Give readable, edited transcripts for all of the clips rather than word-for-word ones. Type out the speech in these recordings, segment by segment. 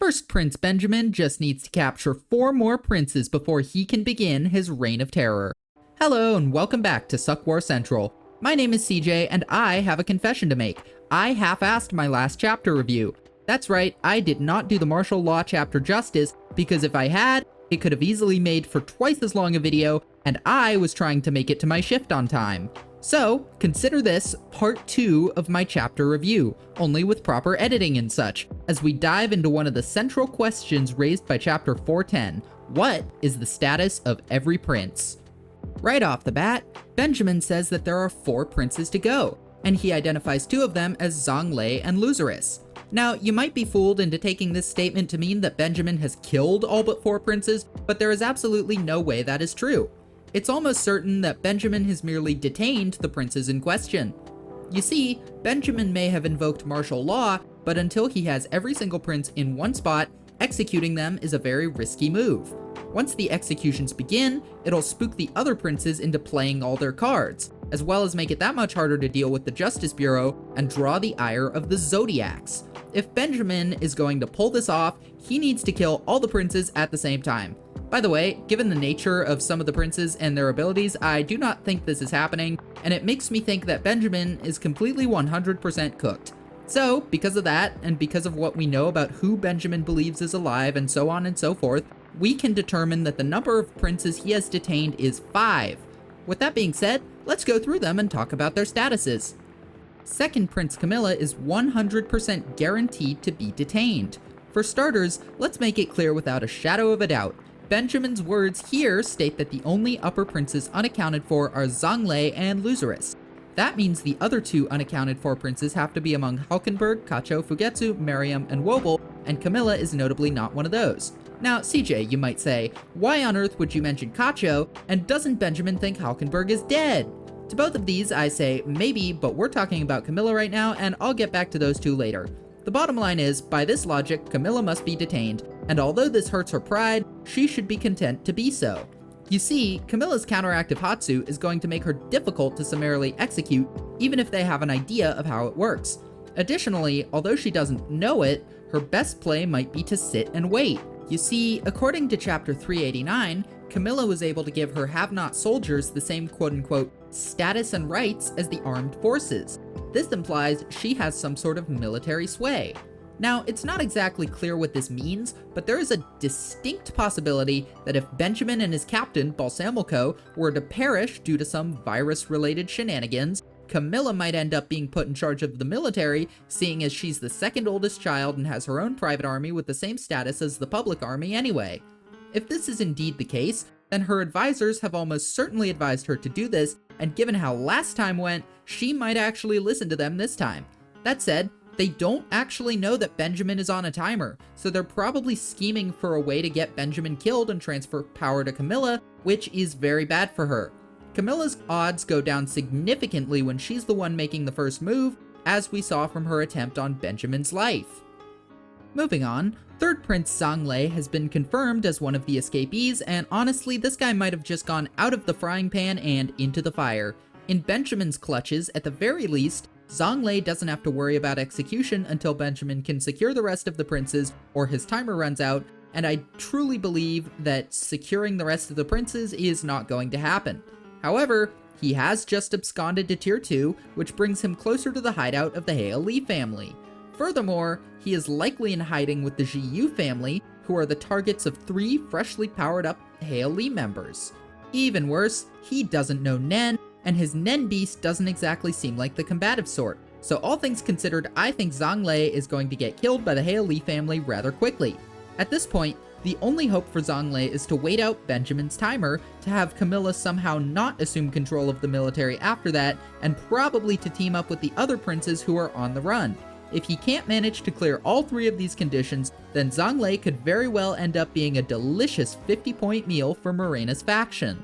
First Prince Benjamin just needs to capture 4 more princes before he can begin his reign of terror. Hello and welcome back to Suck War Central. My name is CJ and I have a confession to make. I half-assed my last chapter review. That's right, I did not do the martial law chapter justice because if I had, it could have easily made for twice as long a video and I was trying to make it to my shift on time. So, consider this part 2 of my chapter review, only with proper editing and such, as we dive into one of the central questions raised by chapter 410. What is the status of every prince? Right off the bat, Benjamin says that there are 4 princes to go, and he identifies 2 of them as Zhonglei and Lucerys. Now, you might be fooled into taking this statement to mean that Benjamin has killed all but 4 princes, but there is absolutely no way that is true. It's almost certain that Benjamin has merely detained the princes in question. You see, Benjamin may have invoked martial law, but until he has every single prince in one spot, executing them is a very risky move. Once the executions begin, it'll spook the other princes into playing all their cards, as well as make it that much harder to deal with the Justice Bureau and draw the ire of the Zodiacs. If Benjamin is going to pull this off, he needs to kill all the princes at the same time. By the way, given the nature of some of the princes and their abilities, I do not think this is happening, and it makes me think that Benjamin is completely 100% cooked. So, because of that, and because of what we know about who Benjamin believes is alive and so on and so forth, we can determine that the number of princes he has detained is 5. With that being said, let's go through them and talk about their statuses. Second Prince Camilla is 100% guaranteed to be detained. For starters, let's make it clear without a shadow of a doubt. Benjamin's words here state that the only upper princes unaccounted for are Zhonglei and Lucerys. That means the other 2 unaccounted for princes have to be among Halkenberg, Kacho, Fugetsu, Miriam, and Wobel, and Camilla is notably not one of those. Now, CJ, you might say, why on earth would you mention Kacho, and doesn't Benjamin think Halkenberg is dead? To both of these, I say, maybe, but we're talking about Camilla right now, and I'll get back to those 2 later. The bottom line is, by this logic, Camilla must be detained, and although this hurts her pride, she should be content to be so. You see, Camilla's counteractive Hatsu is going to make her difficult to summarily execute, even if they have an idea of how it works. Additionally, although she doesn't know it, her best play might be to sit and wait. You see, according to chapter 389, Camilla was able to give her have-not soldiers the same quote-unquote status and rights as the armed forces. This implies she has some sort of military sway. Now, it's not exactly clear what this means, but there is a distinct possibility that if Benjamin and his captain, Balsamilco, were to perish due to some virus-related shenanigans, Camilla might end up being put in charge of the military, seeing as she's the second oldest child and has her own private army with the same status as the public army anyway. If this is indeed the case, then her advisors have almost certainly advised her to do this, and given how last time went, she might actually listen to them this time. That said, they don't actually know that Benjamin is on a timer, so they're probably scheming for a way to get Benjamin killed and transfer power to Camilla, which is very bad for her. Camilla's odds go down significantly when she's the one making the first move, as we saw from her attempt on Benjamin's life. Moving on, third Prince Zhonglei has been confirmed as one of the escapees, and honestly, this guy might have just gone out of the frying pan and into the fire. In Benjamin's clutches, at the very least, Zhonglei doesn't have to worry about execution until Benjamin can secure the rest of the princes or his timer runs out, and I truly believe that securing the rest of the princes is not going to happen. However, he has just absconded to Tier 2, which brings him closer to the hideout of the Heili family. Furthermore, he is likely in hiding with the Jiyu family, who are the targets of 3 freshly powered up Heili members. Even worse, he doesn't know Nen, and his Nen beast doesn't exactly seem like the combative sort. So all things considered, I think Zhonglei is going to get killed by the Heili family rather quickly. At this point, the only hope for Zhonglei is to wait out Benjamin's timer, to have Camilla somehow not assume control of the military after that, and probably to team up with the other princes who are on the run. If he can't manage to clear all 3 of these conditions, then Zhonglei could very well end up being a delicious 50-point meal for Morena's faction.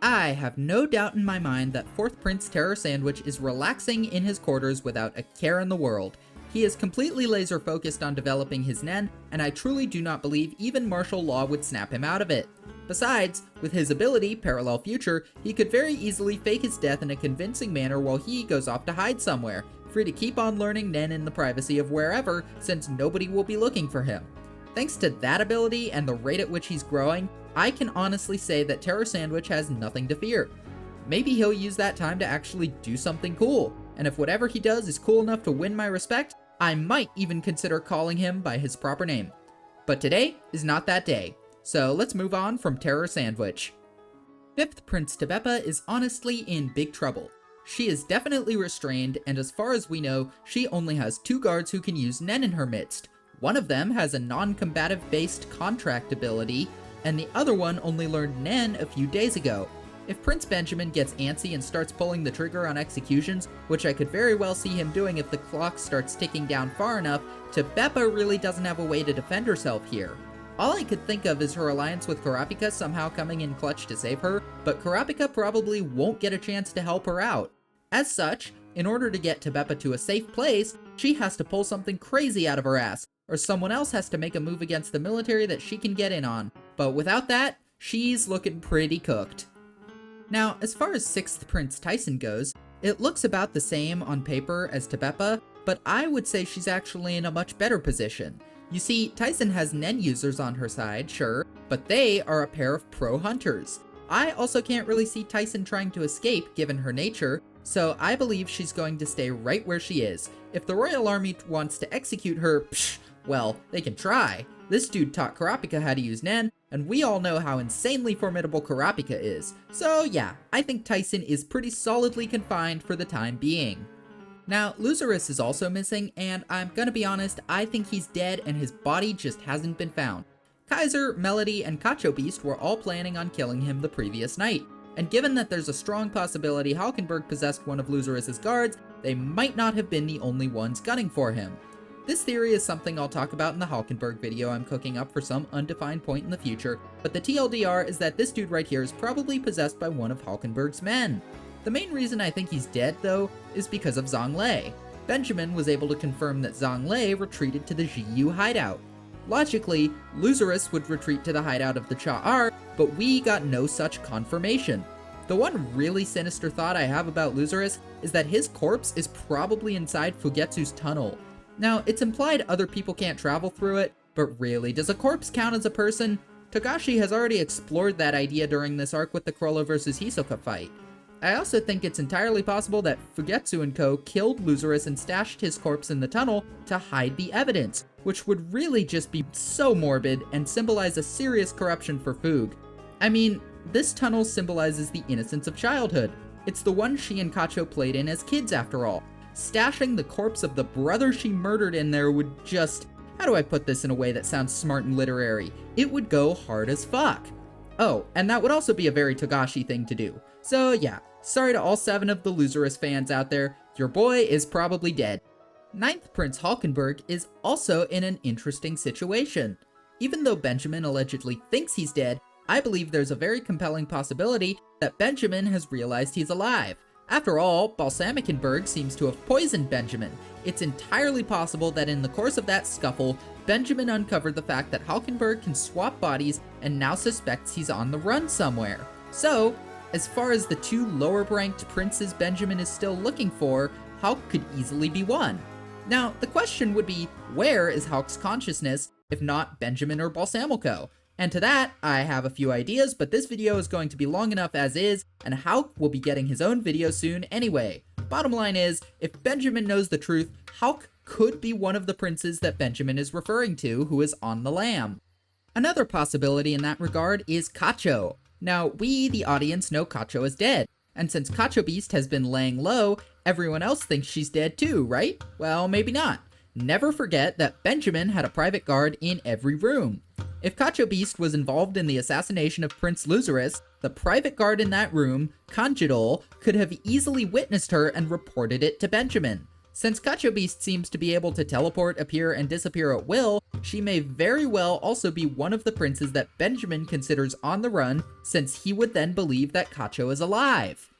I have no doubt in my mind that 4th Prince Terror Sandwich is relaxing in his quarters without a care in the world. He is completely laser focused on developing his Nen, and I truly do not believe even martial law would snap him out of it. Besides, with his ability, Parallel Future, he could very easily fake his death in a convincing manner while he goes off to hide somewhere, free to keep on learning Nen in the privacy of wherever, since nobody will be looking for him. Thanks to that ability and the rate at which he's growing, I can honestly say that Terror Sandwich has nothing to fear. Maybe he'll use that time to actually do something cool, and if whatever he does is cool enough to win my respect, I might even consider calling him by his proper name. But today is not that day, so let's move on from Terror Sandwich. 5th Prince Tebeppa is honestly in big trouble. She is definitely restrained, and as far as we know, she only has 2 guards who can use Nen in her midst. One of them has a non-combative based contract ability, and the other one only learned Nen a few days ago. If Prince Benjamin gets antsy and starts pulling the trigger on executions, which I could very well see him doing if the clock starts ticking down far enough, Tebeppa really doesn't have a way to defend herself here. All I could think of is her alliance with Kurapika somehow coming in clutch to save her, but Kurapika probably won't get a chance to help her out. As such, in order to get Tebeppa to a safe place, she has to pull something crazy out of her ass, or someone else has to make a move against the military that she can get in on. But without that, she's looking pretty cooked. Now, as far as 6th Prince Tyson goes, it looks about the same on paper as Tebeppa, but I would say she's actually in a much better position. You see, Tyson has Nen users on her side, sure, but they are a pair of pro hunters. I also can't really see Tyson trying to escape given her nature, so I believe she's going to stay right where she is. If the Royal Army wants to execute her, psh, well, they can try. This dude taught Kurapika how to use Nen, and we all know how insanely formidable Kurapika is. So yeah, I think Tyson is pretty solidly confined for the time being. Now, Lucerus is also missing, and I'm gonna be honest, I think he's dead and his body just hasn't been found. Kaiser, Melody, and Cacho Beast were all planning on killing him the previous night, and given that there's a strong possibility Halkenberg possessed one of Lucerus's guards, they might not have been the only ones gunning for him. This theory is something I'll talk about in the Halkenberg video I'm cooking up for some undefined point in the future, but the TLDR is that this dude right here is probably possessed by one of Halkenberg's men. The main reason I think he's dead, though, is because of Zhonglei. Benjamin was able to confirm that Zhonglei retreated to the Zhiyu hideout. Logically, Lucerus would retreat to the hideout of the Cha'ar, but we got no such confirmation. The one really sinister thought I have about Lucerus is that his corpse is probably inside Fugetsu's tunnel. Now, it's implied other people can't travel through it, but really, does a corpse count as a person? Togashi has already explored that idea during this arc with the Chrollo vs Hisoka fight. I also think it's entirely possible that Fugetsu and co. killed Lucerus and stashed his corpse in the tunnel to hide the evidence, which would really just be so morbid and symbolize a serious corruption for Fug. I mean, this tunnel symbolizes the innocence of childhood. It's the one she and Cacho played in as kids after all. Stashing the corpse of the brother she murdered in there would just... how do I put this in a way that sounds smart and literary? It would go hard as fuck. Oh, and that would also be a very Togashi thing to do. So yeah, sorry to all 7 of the Lucerus fans out there, your boy is probably dead. 9th Prince Halkenberg is also in an interesting situation. Even though Benjamin allegedly thinks he's dead, I believe there's a very compelling possibility that Benjamin has realized he's alive. After all, Balsamikenberg seems to have poisoned Benjamin. It's entirely possible that in the course of that scuffle, Benjamin uncovered the fact that Halkenberg can swap bodies and now suspects he's on the run somewhere. So, as far as the 2 lower-ranked princes Benjamin is still looking for, Hulk could easily be one. Now, the question would be, where is Hulk's consciousness, if not Benjamin or Balsamico? And to that, I have a few ideas, but this video is going to be long enough as is, and Hulk will be getting his own video soon anyway. Bottom line is, if Benjamin knows the truth, Hulk could be one of the princes that Benjamin is referring to who is on the lam. Another possibility in that regard is Cacho. Now, we, the audience, know Cacho is dead, and since Cacho Beast has been laying low, everyone else thinks she's dead too, right? Well, maybe not. Never forget that Benjamin had a private guard in every room. If Cacho Beast was involved in the assassination of Prince Lucerus, the private guard in that room, Conjidol, could have easily witnessed her and reported it to Benjamin. Since Cacho Beast seems to be able to teleport, appear, and disappear at will, she may very well also be one of the princes that Benjamin considers on the run, since he would then believe that Cacho is alive.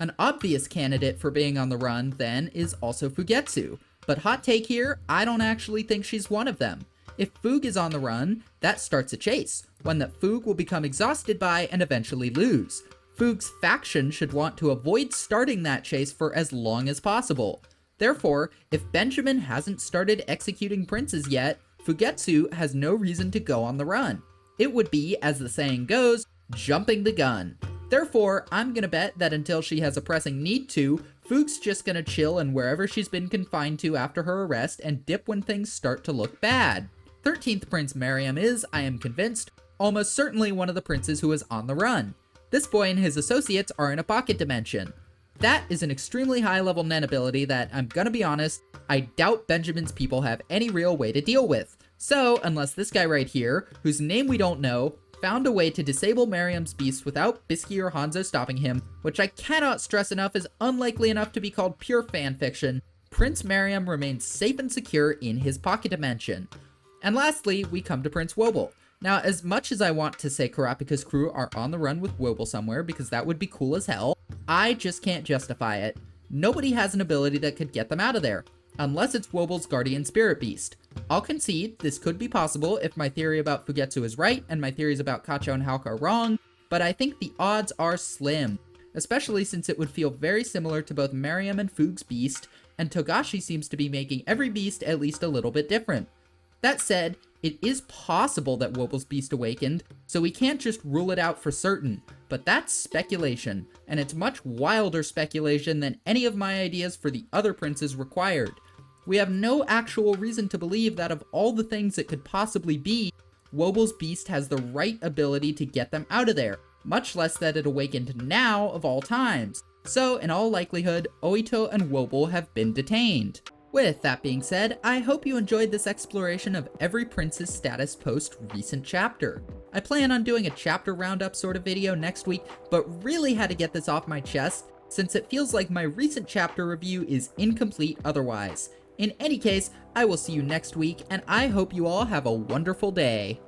An obvious candidate for being on the run, then, is also Fugetsu. But hot take here, I don't actually think she's one of them. If Fug is on the run, that starts a chase, one that Fug will become exhausted by and eventually lose. Fug's faction should want to avoid starting that chase for as long as possible. Therefore, if Benjamin hasn't started executing princes yet, Fugetsu has no reason to go on the run. It would be, as the saying goes, jumping the gun. Therefore, I'm gonna bet that until she has a pressing need to, Fuke's just gonna chill in wherever she's been confined to after her arrest and dip when things start to look bad. 13th Prince Mariam is, I am convinced, almost certainly one of the princes who is on the run. This boy and his associates are in a pocket dimension. That is an extremely high level Nen ability that, I'm gonna be honest, I doubt Benjamin's people have any real way to deal with. So, unless this guy right here, whose name we don't know, found a way to disable Mariam's beast without Bisky or Hanzo stopping him, which I cannot stress enough is unlikely enough to be called pure fanfiction, Prince Mariam remains safe and secure in his pocket dimension. And lastly, we come to Prince Wobble. Now, as much as I want to say Kurapika's crew are on the run with Wobble somewhere because that would be cool as hell, I just can't justify it. Nobody has an ability that could get them out of there, unless it's Wobble's guardian spirit beast. I'll concede this could be possible if my theory about Fugetsu is right and my theories about Kacho and Hauka are wrong, but I think the odds are slim, especially since it would feel very similar to both Mariam and Fugue's beast, and Togashi seems to be making every beast at least a little bit different. That said, it is possible that Wobble's beast awakened, so we can't just rule it out for certain, but that's speculation, and it's much wilder speculation than any of my ideas for the other princes required. We have no actual reason to believe that of all the things it could possibly be, Wobble's beast has the right ability to get them out of there, much less that it awakened now of all times. So, in all likelihood, Oito and Wobble have been detained. With that being said, I hope you enjoyed this exploration of every prince's status post recent chapter. I plan on doing a chapter roundup sort of video next week, but really had to get this off my chest since it feels like my recent chapter review is incomplete otherwise. In any case, I will see you next week, and I hope you all have a wonderful day.